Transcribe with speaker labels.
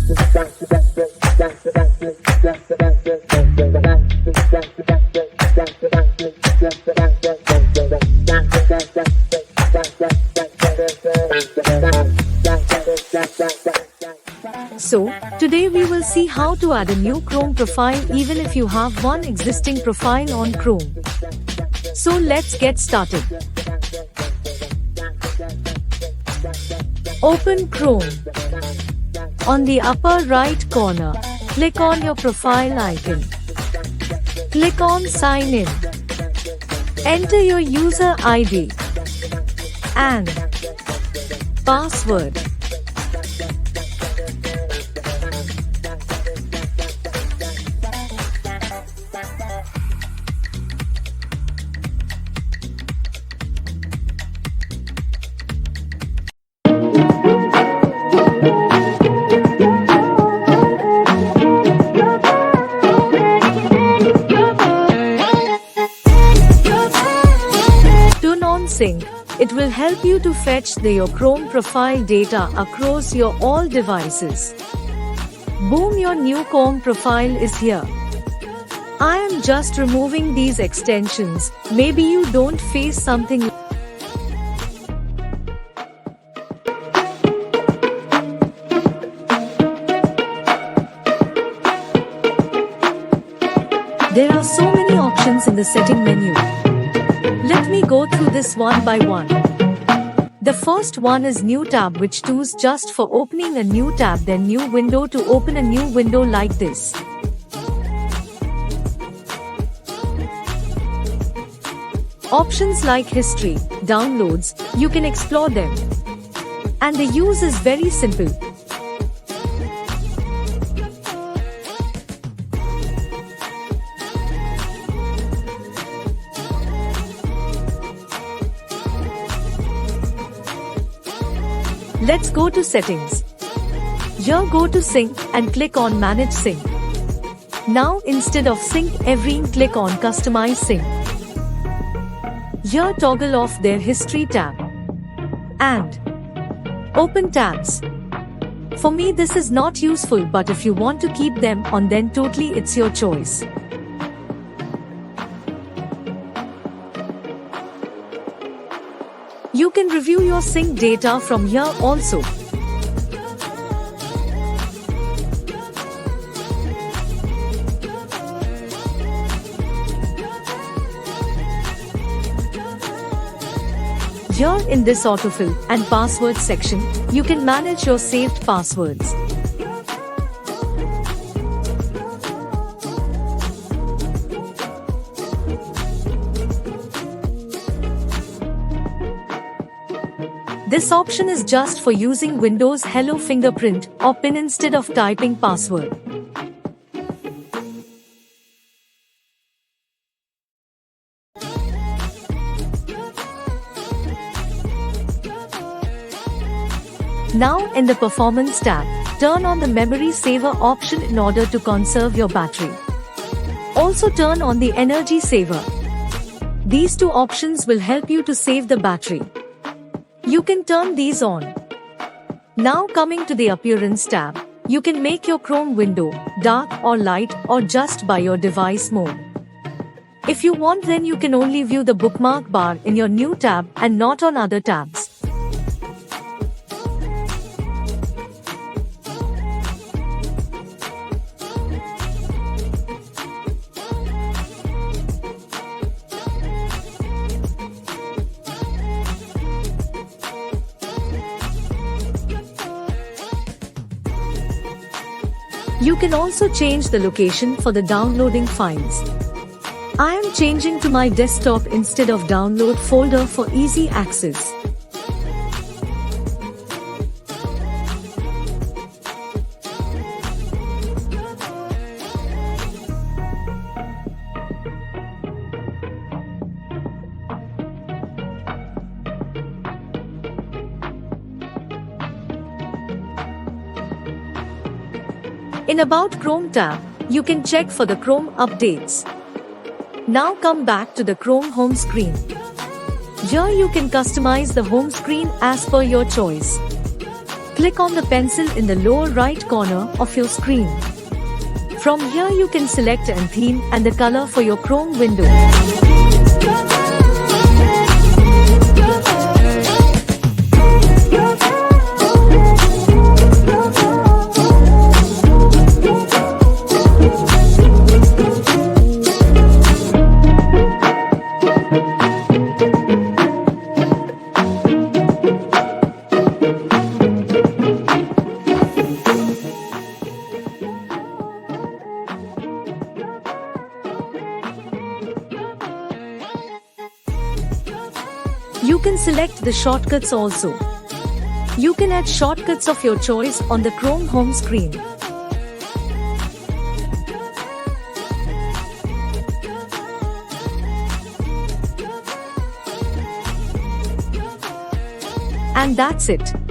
Speaker 1: So, today we will see how to add a new Chrome profile even if you have one existing profile on Chrome. So let's get started. Open Chrome. On the upper right corner, click on your profile icon. Click on Sign In. Enter your user ID and password. Turn on Sync. It will help you to fetch your Chrome profile data across your all devices. Boom, your new Chrome profile is here. I am just removing these extensions. Maybe you don't face something. There are so many options in the setting menu. Let me go through this one by one. The first one is New Tab, which choose just for opening a new tab, then New Window to open a new window like this. Options like History, Downloads, you can explore them. And the use is very simple. Let's go to Settings. Here go to Sync and click on Manage Sync. Now instead of Sync Everything, click on Customize Sync. Here toggle off their History tab and Open tabs. For me this is not useful, but if you want to keep them on, then totally it's your choice. You can review your sync data from here also. Here in this autofill and password section, you can manage your saved passwords. This option is just for using Windows Hello fingerprint or PIN instead of typing password. Now in the Performance tab, turn on the Memory Saver option in order to conserve your battery. Also turn on the Energy Saver. These two options will help you to save the battery. You can turn these on. Now coming to the Appearance tab, you can make your Chrome window dark or light or just by your device mode. If you want, then you can only view the bookmark bar in your new tab and not on other tabs. You can also change the location for the downloading files. I am changing to my desktop instead of download folder for easy access. In About Chrome tab, you can check for the Chrome updates. Now come back to the Chrome home screen. Here you can customize the home screen as per your choice. Click on the pencil in the lower right corner of your screen. From here you can select a theme and the color for your Chrome window. You can select the shortcuts also. You can add shortcuts of your choice on the Chrome home screen. And that's it.